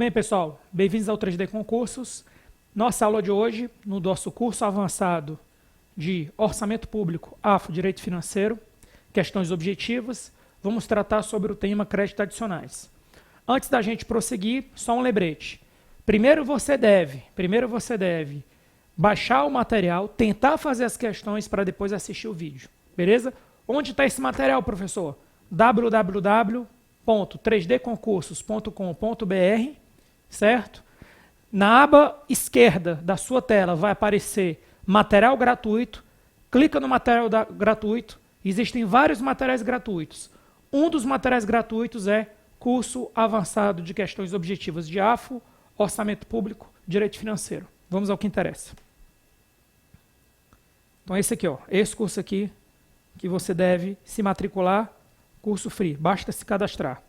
bem, pessoal? Bem-vindos ao 3D Concursos. Nossa aula de hoje, no nosso curso avançado de Orçamento Público, AFO, Direito Financeiro, questões objetivas, vamos tratar sobre o tema créditos adicionais. Antes da gente prosseguir, só um lembrete. Primeiro você deve baixar o material, tentar fazer as questões para depois assistir o vídeo, beleza? Onde está esse material, professor? www.3dconcursos.com.br, certo? Na aba esquerda da sua tela vai aparecer material gratuito. Clica no material gratuito. Existem vários materiais gratuitos. Um dos materiais gratuitos é Curso Avançado de Questões Objetivas de AFO, Orçamento Público, Direito Financeiro. Vamos ao que interessa. Então esse aqui, ó, esse curso aqui que você deve se matricular, curso free, basta se cadastrar.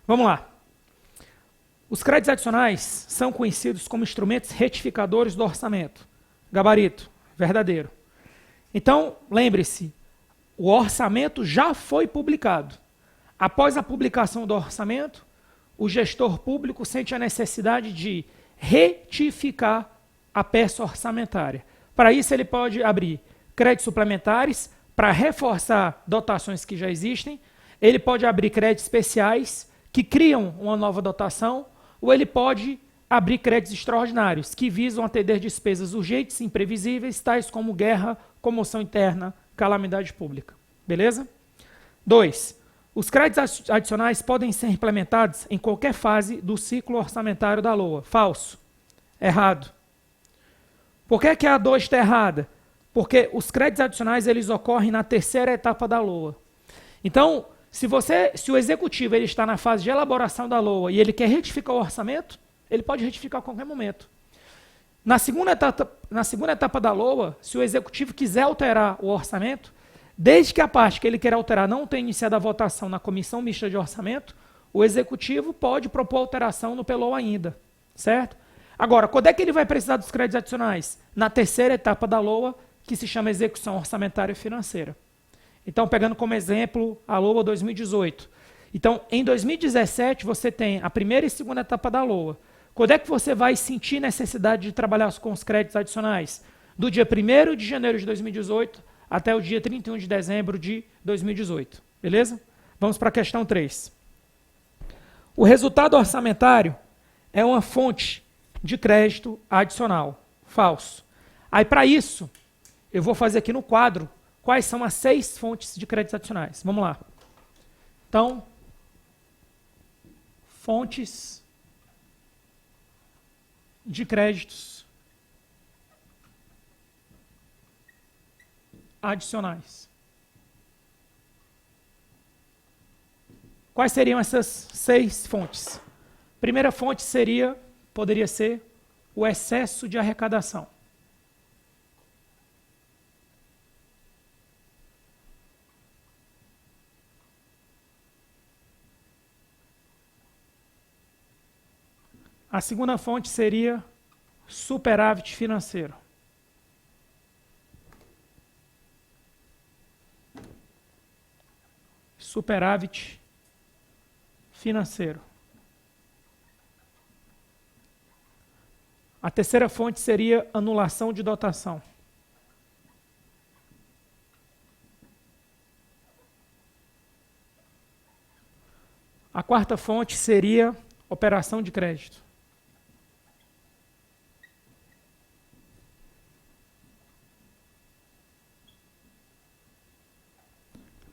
Vamos lá. Os créditos adicionais são conhecidos como instrumentos retificadores do orçamento. Gabarito, verdadeiro. Então, lembre-se, o orçamento já foi publicado. Após a publicação do orçamento, o gestor público sente a necessidade de retificar a peça orçamentária. Para isso, ele pode abrir créditos suplementares para reforçar dotações que já existem. Ele pode abrir créditos especiais que criam uma nova dotação, ou ele pode abrir créditos extraordinários que visam atender despesas urgentes e imprevisíveis, tais como guerra, comoção interna, calamidade pública. Beleza? 2. Os créditos adicionais podem ser implementados em qualquer fase do ciclo orçamentário da LOA. Falso. Errado. Por que a 2 está errada? Porque os créditos adicionais eles ocorrem na terceira etapa da LOA. Então, se o executivo ele está na fase de elaboração da LOA e ele quer retificar o orçamento, ele pode retificar a qualquer momento. Na segunda etapa da LOA, se o executivo quiser alterar o orçamento, desde que a parte que ele quer alterar não tenha iniciado a votação na comissão mista de orçamento, o executivo pode propor alteração no PLOA ainda, certo? Agora, quando é que ele vai precisar dos créditos adicionais? Na terceira etapa da LOA, que se chama execução orçamentária e financeira. Então, pegando como exemplo a LOA 2018. Então, em 2017, você tem a primeira e segunda etapa da LOA. Quando é que você vai sentir necessidade de trabalhar com os créditos adicionais? Do dia 1º de janeiro de 2018 até o dia 31 de dezembro de 2018. Beleza? Vamos para a questão 3. O resultado orçamentário é uma fonte de crédito adicional. Falso. Aí, para isso, eu vou fazer aqui no quadro quais são as 6 fontes de créditos adicionais. Vamos lá. Então, fontes de créditos adicionais. Quais seriam essas 6 fontes? Primeira fonte poderia ser o excesso de arrecadação. A segunda fonte seria superávit financeiro. Superávit financeiro. A terceira fonte seria anulação de dotação. A quarta fonte seria operação de crédito.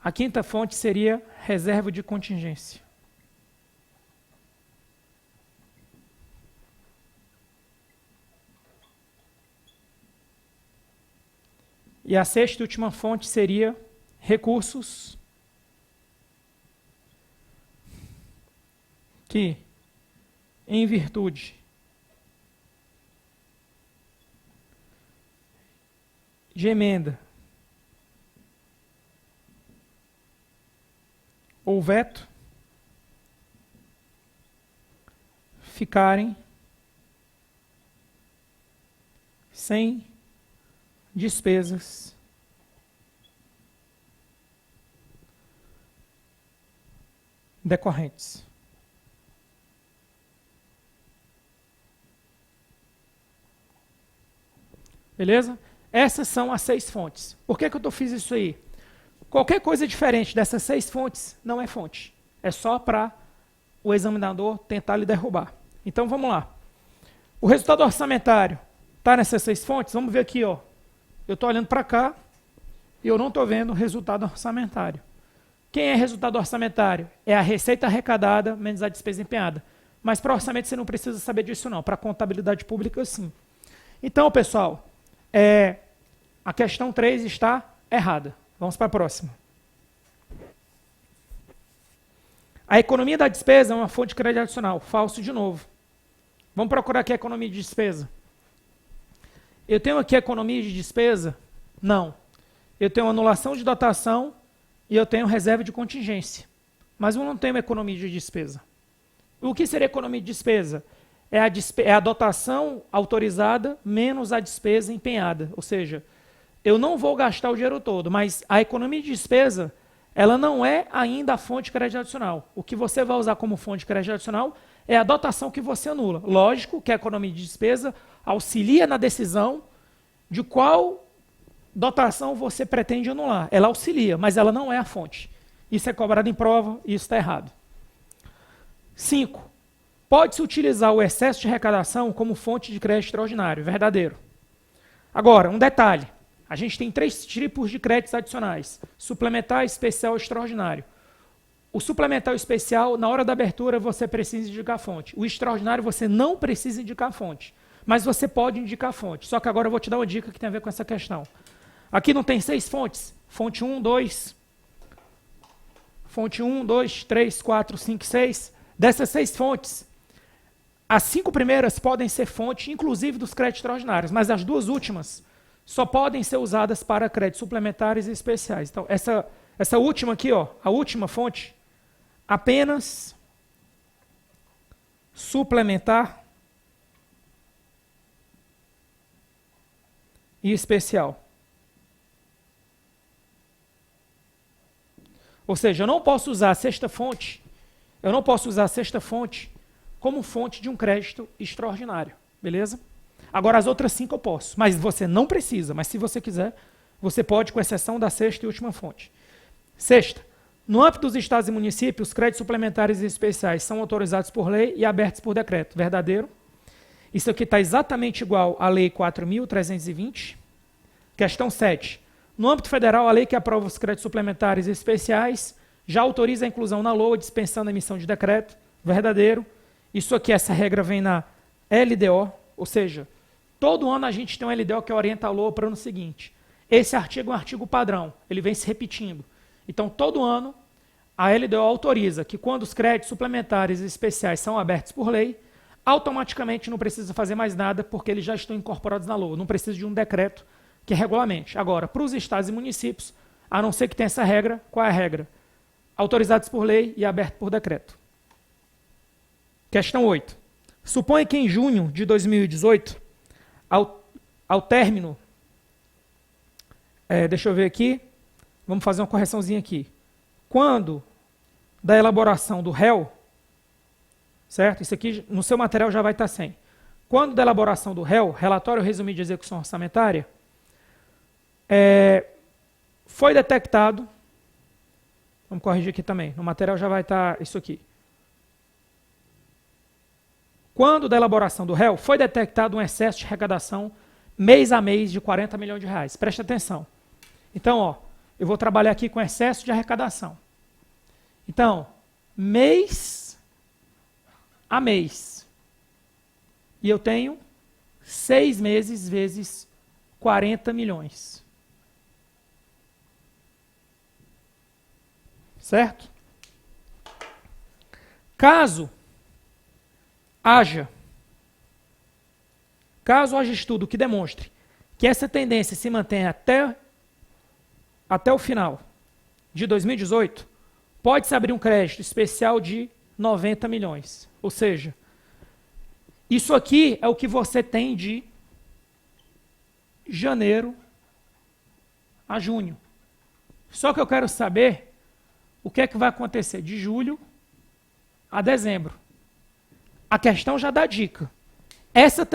A quinta fonte seria reserva de contingência. E a sexta e última fonte seria recursos que, em virtude de emenda ou veto, ficarem sem despesas decorrentes. Beleza? Essas são as 6 fontes. Por que eu fiz isso aí? Qualquer coisa diferente dessas 6 fontes não é fonte. É só para o examinador tentar lhe derrubar. Então vamos lá. O resultado orçamentário está nessas 6 fontes? Vamos ver aqui, ó. Eu estou olhando para cá e eu não estou vendo o resultado orçamentário. Quem é resultado orçamentário? É a receita arrecadada menos a despesa empenhada. Mas para orçamento você não precisa saber disso não. Para contabilidade pública, sim. Então, pessoal, a questão 3 está errada. Vamos para a próxima. A economia da despesa é uma fonte de crédito adicional. Falso de novo. Vamos procurar aqui a economia de despesa. Eu tenho aqui a economia de despesa? Não. Eu tenho anulação de dotação e eu tenho reserva de contingência. Mas eu não tenho economia de despesa. O que seria economia de despesa? É a dotação autorizada menos a despesa empenhada. Ou seja, eu não vou gastar o dinheiro todo, mas a economia de despesa, ela não é ainda a fonte de crédito adicional. O que você vai usar como fonte de crédito adicional é a dotação que você anula. Lógico que a economia de despesa auxilia na decisão de qual dotação você pretende anular. Ela auxilia, mas ela não é a fonte. Isso é cobrado em prova e isso está errado. 5. Pode-se utilizar o excesso de arrecadação como fonte de crédito extraordinário. Verdadeiro. Agora, um detalhe. A gente tem 3 tipos de créditos adicionais. Suplementar, especial e extraordinário. O suplementar e especial, na hora da abertura, você precisa indicar a fonte. O extraordinário, você não precisa indicar a fonte. Mas você pode indicar a fonte. Só que agora eu vou te dar uma dica que tem a ver com essa questão. Aqui não tem 6 fontes? Fonte 1, 2. Fonte 1, 2, 3, 4, 5, 6. Dessas 6 fontes, as 5 primeiras podem ser fonte, inclusive dos créditos extraordinários, mas as 2 últimas só podem ser usadas para créditos suplementares e especiais. Então, essa última aqui, ó, a última fonte, apenas suplementar e especial. Ou seja, eu não posso usar a sexta fonte, como fonte de um crédito extraordinário, beleza? Agora as outras 5 eu posso, mas você não precisa, mas se você quiser, você pode, com exceção da sexta e última fonte. Sexta, no âmbito dos estados e municípios, os créditos suplementares e especiais são autorizados por lei e abertos por decreto. Verdadeiro? Isso aqui está exatamente igual à Lei 4.320. Questão 7. No âmbito federal, a lei que aprova os créditos suplementares e especiais já autoriza a inclusão na LOA, dispensando a emissão de decreto. Verdadeiro? Isso aqui, essa regra vem na LDO, ou seja, todo ano a gente tem um LDO que orienta a LOA para o ano seguinte. Esse artigo é um artigo padrão, ele vem se repetindo. Então, todo ano, a LDO autoriza que quando os créditos suplementares e especiais são abertos por lei, automaticamente não precisa fazer mais nada, porque eles já estão incorporados na LOA. Não precisa de um decreto que regulamente. Agora, para os estados e municípios, a não ser que tenha essa regra, qual é a regra? Autorizados por lei e aberto por decreto. Questão 8. Suponha que em junho de 2018, ao término, deixa eu ver aqui, vamos fazer uma correçãozinha aqui. Quando da elaboração do réu, certo? Isso aqui no seu material já vai estar sem. Quando da elaboração do réu, relatório resumido de execução orçamentária, foi detectado, vamos corrigir aqui também, no material já vai estar isso aqui. Quando da elaboração do réu, foi detectado um excesso de arrecadação mês a mês de 40 milhões de reais. Preste atenção. Então, ó, eu vou trabalhar aqui com excesso de arrecadação. Então, mês a mês. E eu tenho 6 meses vezes 40 milhões. Certo? Caso haja estudo que demonstre que essa tendência se mantém até o final de 2018, pode-se abrir um crédito especial de 90 milhões. Ou seja, isso aqui é o que você tem de janeiro a junho. Só que eu quero saber o que é que vai acontecer de julho a dezembro. A questão já dá dica. essa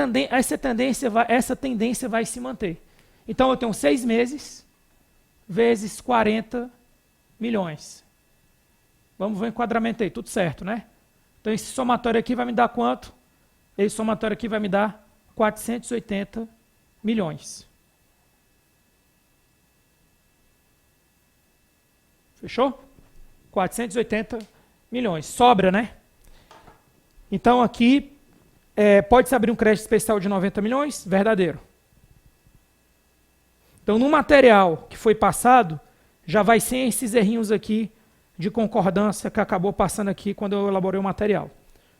tendência vai se manter. Então, eu tenho 6 meses vezes 40 milhões. Vamos ver o enquadramento aí, tudo certo, né? Então, esse somatório aqui vai me dar quanto? Esse somatório aqui vai me dar 480 milhões. Fechou? 480 milhões. Sobra, né? Então, aqui, pode-se abrir um crédito especial de 90 milhões? Verdadeiro. Então, no material que foi passado, já vai sem esses errinhos aqui de concordância que acabou passando aqui quando eu elaborei o material.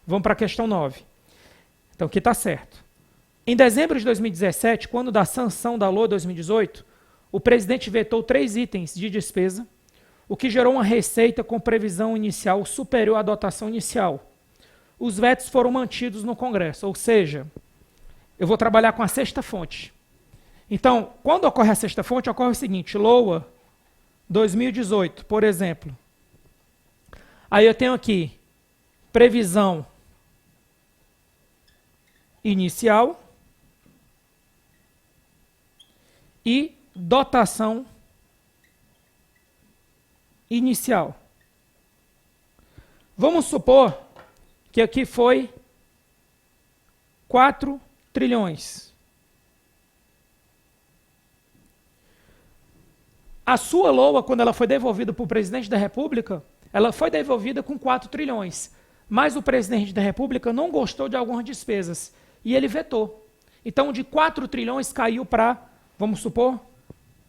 Vamos para a questão 9. Então, aqui está certo. Em dezembro de 2017, quando da sanção da LOA 2018, o presidente vetou 3 itens de despesa, o que gerou uma receita com previsão inicial superior à dotação inicial. Os vetos foram mantidos no Congresso, ou seja, eu vou trabalhar com a sexta fonte. Então, quando ocorre a sexta fonte, ocorre o seguinte, LOA 2018, por exemplo. Aí eu tenho aqui previsão inicial e dotação inicial. Vamos supor que aqui foi 4 trilhões. A sua LOA, quando ela foi devolvida para o presidente da República, ela foi devolvida com 4 trilhões. Mas o presidente da República não gostou de algumas despesas e ele vetou. Então, de 4 trilhões caiu para, vamos supor,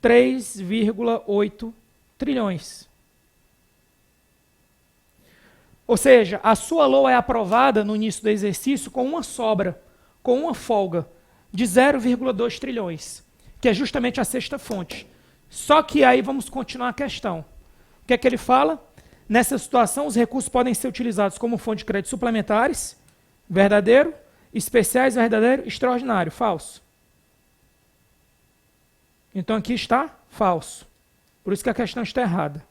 3,8 trilhões. Ou seja, a sua LOA é aprovada no início do exercício com uma sobra, com uma folga de 0,2 trilhões, que é justamente a sexta fonte. Só que aí vamos continuar a questão. O que é que ele fala? Nessa situação, os recursos podem ser utilizados como fonte de crédito suplementares, verdadeiro, especiais, verdadeiro, extraordinário, falso. Então aqui está falso. Por isso que a questão está errada.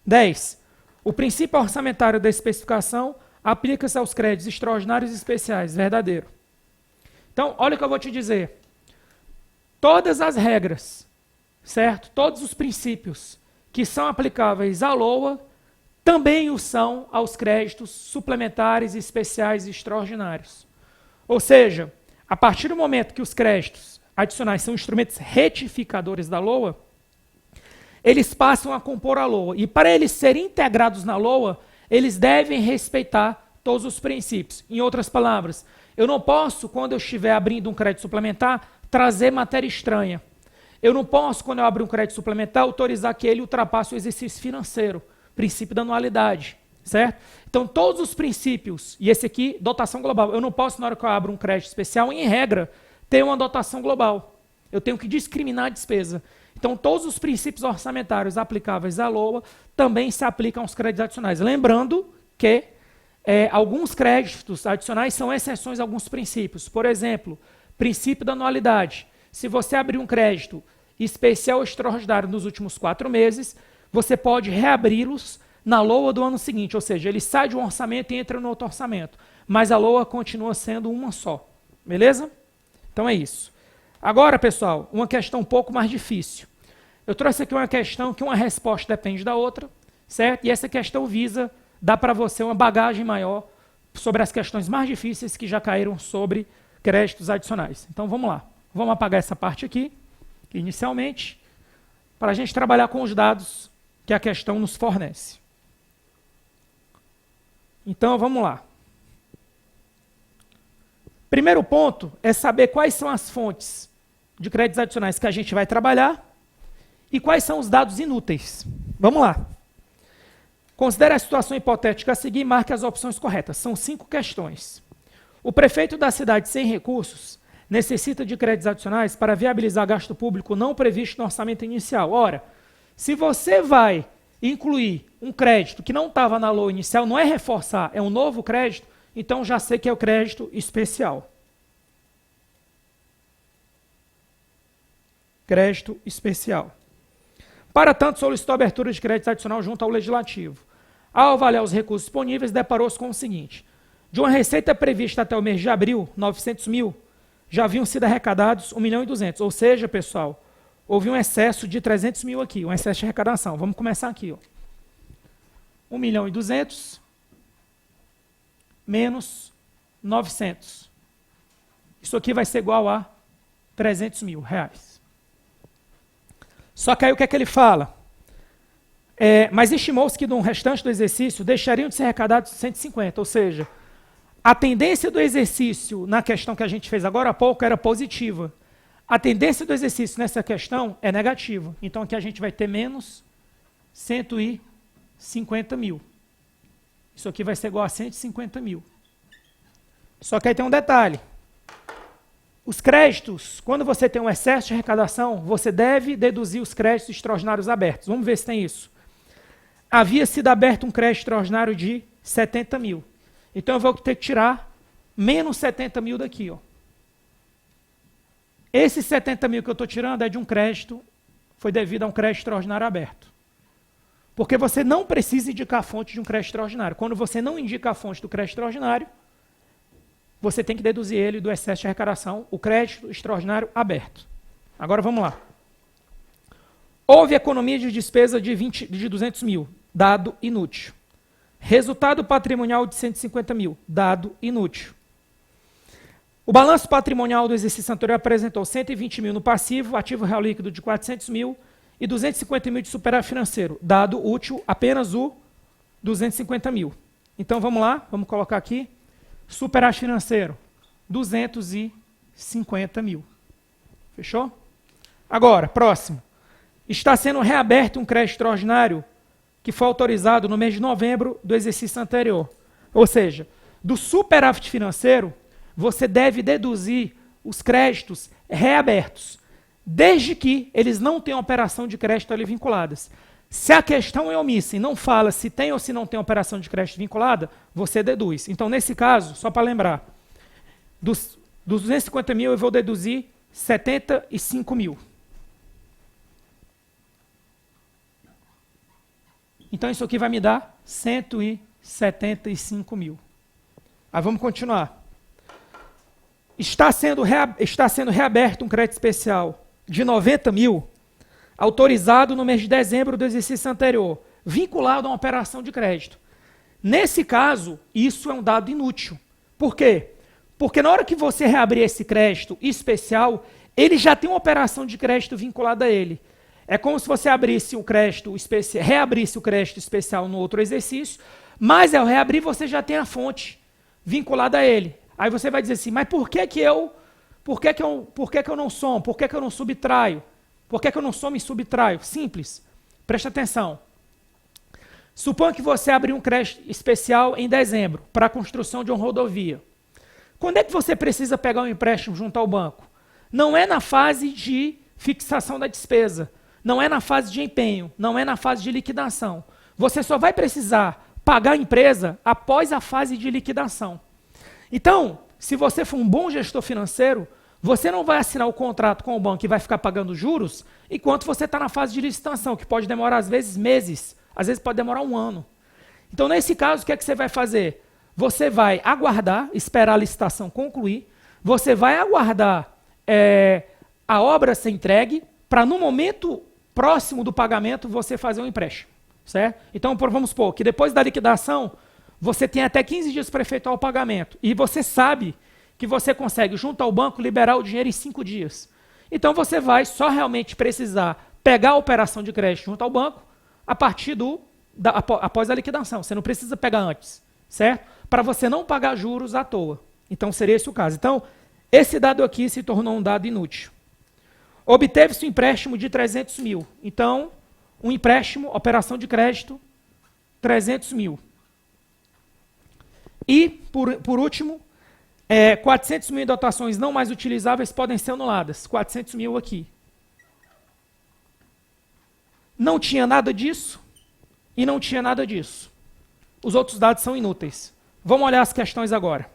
10. O princípio orçamentário da especificação aplica-se aos créditos extraordinários e especiais, verdadeiro. Então, olha o que eu vou te dizer. Todas as regras, certo? Todos os princípios que são aplicáveis à LOA também o são aos créditos suplementares, especiais e extraordinários. Ou seja, a partir do momento que os créditos adicionais são instrumentos retificadores da LOA, eles passam a compor a LOA. E para eles serem integrados na LOA, eles devem respeitar todos os princípios. Em outras palavras, eu não posso, quando eu estiver abrindo um crédito suplementar, trazer matéria estranha. Eu não posso, quando eu abrir um crédito suplementar, autorizar que ele ultrapasse o exercício financeiro, princípio da anualidade, certo? Então, todos os princípios, e esse aqui, dotação global, eu não posso, na hora que eu abro um crédito especial, em regra, ter uma dotação global. Eu tenho que discriminar a despesa. Então, todos os princípios orçamentários aplicáveis à LOA também se aplicam aos créditos adicionais. Lembrando que alguns créditos adicionais são exceções a alguns princípios. Por exemplo, princípio da anualidade. Se você abrir um crédito especial ou extraordinário nos últimos 4 meses, você pode reabri-los na LOA do ano seguinte, ou seja, ele sai de um orçamento e entra no outro orçamento, mas a LOA continua sendo uma só, beleza? Então é isso. Agora, pessoal, uma questão um pouco mais difícil. Eu trouxe aqui uma questão que uma resposta depende da outra, certo? E essa questão visa dar para você uma bagagem maior sobre as questões mais difíceis que já caíram sobre créditos adicionais. Então vamos lá. Vamos apagar essa parte aqui, inicialmente, para a gente trabalhar com os dados que a questão nos fornece. Então, vamos lá. Primeiro ponto é saber quais são as fontes de créditos adicionais que a gente vai trabalhar e quais são os dados inúteis. Vamos lá. Considere a situação hipotética a seguir e marque as opções corretas. São 5 questões. O prefeito da cidade sem recursos necessita de créditos adicionais para viabilizar gasto público não previsto no orçamento inicial. Ora, se você vai incluir um crédito que não estava na LOA inicial, não é reforçar, é um novo crédito, então já sei que é o crédito especial. Crédito especial. Para tanto, solicitou a abertura de crédito adicional junto ao Legislativo. Ao avaliar os recursos disponíveis, deparou-se com o seguinte: de uma receita prevista até o mês de abril, 900 mil, já haviam sido arrecadados 1.200.000. Ou seja, pessoal, houve um excesso de 300 mil aqui, um excesso de arrecadação. Vamos começar aqui. Ó. 1.200.000 menos 900. Isso aqui vai ser igual a 300 mil reais. Só que aí o que é que ele fala? Mas estimou-se que no restante do exercício deixariam de ser arrecadados 150, ou seja, a tendência do exercício na questão que a gente fez agora há pouco era positiva. A tendência do exercício nessa questão é negativa. Então aqui a gente vai ter menos 150 mil. Isso aqui vai ser igual a 150 mil. Só que aí tem um detalhe. Os créditos, quando você tem um excesso de arrecadação, você deve deduzir os créditos extraordinários abertos. Vamos ver se tem isso. Havia sido aberto um crédito extraordinário de 70 mil. Então eu vou ter que tirar menos 70 mil daqui. Ó. Esses 70 mil que eu estou tirando é de um crédito, foi devido a um crédito extraordinário aberto. Porque você não precisa indicar a fonte de um crédito extraordinário. Quando você não indica a fonte do crédito extraordinário, você tem que deduzir ele do excesso de arrecadação, o crédito extraordinário aberto. Agora vamos lá. Houve economia de despesa de 200 mil, dado inútil. Resultado patrimonial de 150 mil, dado inútil. O balanço patrimonial do exercício anterior apresentou 120 mil no passivo, ativo real líquido de 400 mil e 250 mil de superávit financeiro, dado útil apenas o 250 mil. Então vamos lá, vamos colocar aqui. Superávit financeiro, 250 mil. Fechou? Agora, próximo. Está sendo reaberto um crédito extraordinário que foi autorizado no mês de novembro do exercício anterior. Ou seja, do superávit financeiro, você deve deduzir os créditos reabertos, desde que eles não tenham operação de crédito ali vinculadas. Se a questão é omissa e não fala se tem ou se não tem operação de crédito vinculada, você deduz. Então, nesse caso, só para lembrar, dos 250 mil eu vou deduzir 75 mil. Então, isso aqui vai me dar 175 mil. Aí vamos continuar. Está sendo reaberto um crédito especial de 90 mil, autorizado no mês de dezembro do exercício anterior, vinculado a uma operação de crédito. Nesse caso, isso é um dado inútil. Por quê? Porque na hora que você reabrir esse crédito especial, ele já tem uma operação de crédito vinculada a ele. É como se você abrisse o crédito especial, reabrisse o crédito especial no outro exercício, mas ao reabrir você já tem a fonte vinculada a ele. Aí você vai dizer assim, mas por que eu não somo? Por que eu não subtraio? Por que eu não somo e subtraio? Simples. Presta atenção. Suponha que você abriu um crédito especial em dezembro para a construção de uma rodovia. Quando é que você precisa pegar um empréstimo junto ao banco? Não é na fase de fixação da despesa, não é na fase de empenho, não é na fase de liquidação. Você só vai precisar pagar a empresa após a fase de liquidação. Então, se você for um bom gestor financeiro, você não vai assinar o contrato com o banco e vai ficar pagando juros enquanto você está na fase de licitação, que pode demorar às vezes meses, às vezes pode demorar um ano. Então, nesse caso, o que é que você vai fazer? Você vai aguardar, esperar a licitação concluir, você vai aguardar a obra ser entregue, para no momento próximo do pagamento você fazer um empréstimo. Certo? Então, vamos supor que depois da liquidação, você tem até 15 dias para efetuar o pagamento. E você sabe que você consegue, junto ao banco, liberar o dinheiro em 5 dias. Então, você vai só realmente precisar pegar a operação de crédito junto ao banco a partir após a liquidação. Você não precisa pegar antes, certo? Para você não pagar juros à toa. Então, seria esse o caso. Então, esse dado aqui se tornou um dado inútil. Obteve-se um empréstimo de 300 mil. Então, um empréstimo, operação de crédito, 300 mil. E, por último, 400 mil em dotações não mais utilizáveis podem ser anuladas. 400 mil aqui. Não tinha nada disso e não tinha nada disso. Os outros dados são inúteis. Vamos olhar as questões agora.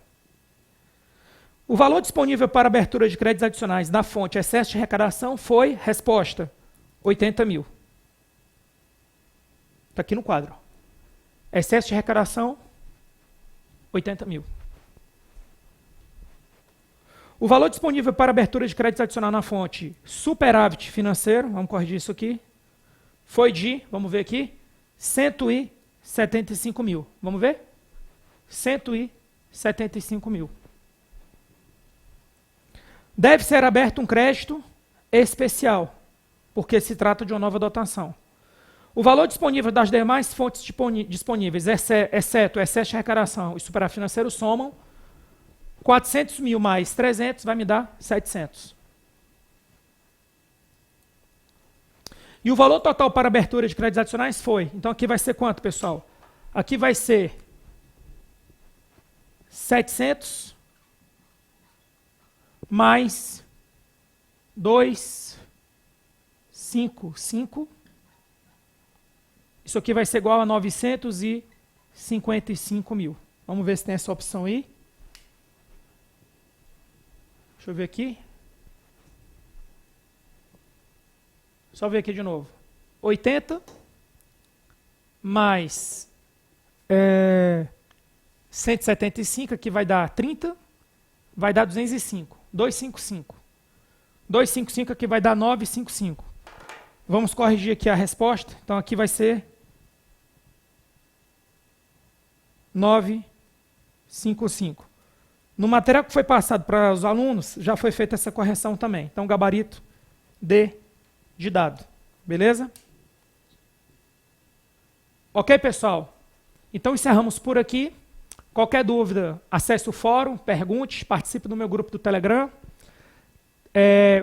O valor disponível para abertura de créditos adicionais da fonte excesso de arrecadação foi, resposta, 80 mil. Está aqui no quadro. Excesso de arrecadação, 80 mil. O valor disponível para abertura de crédito adicional na fonte superávit financeiro, vamos corrigir isso aqui, foi de, vamos ver aqui, 175 mil. Vamos ver? 175 mil. Deve ser aberto um crédito especial, porque se trata de uma nova dotação. O valor disponível das demais fontes disponíveis, exceto excesso de arrecadação e superávit financeiro, somam 400 mil mais 300 vai me dar 700. E o valor total para abertura de créditos adicionais foi. Então aqui vai ser quanto, pessoal? Aqui vai ser 700 mais 255. Isso aqui vai ser igual a 955 mil. Vamos ver se tem essa opção aí. Deixa eu ver aqui. Só ver aqui de novo. 80 mais 175, aqui vai dar 30, vai dar 205. 255. 255 aqui vai dar 955. Vamos corrigir aqui a resposta. Então aqui vai ser 955. No material que foi passado para os alunos, já foi feita essa correção também. Então, gabarito D de dado. Beleza? Ok, pessoal? Então, encerramos por aqui. Qualquer dúvida, acesse o fórum, pergunte, participe do meu grupo do Telegram.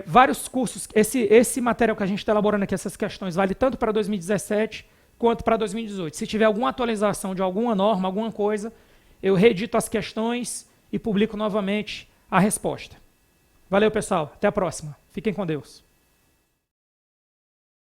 Vários cursos, esse material que a gente está elaborando aqui, essas questões, vale tanto para 2017 quanto para 2018. Se tiver alguma atualização de alguma norma, alguma coisa, eu reedito as questões e publico novamente a resposta. Valeu, pessoal. Até a próxima. Fiquem com Deus.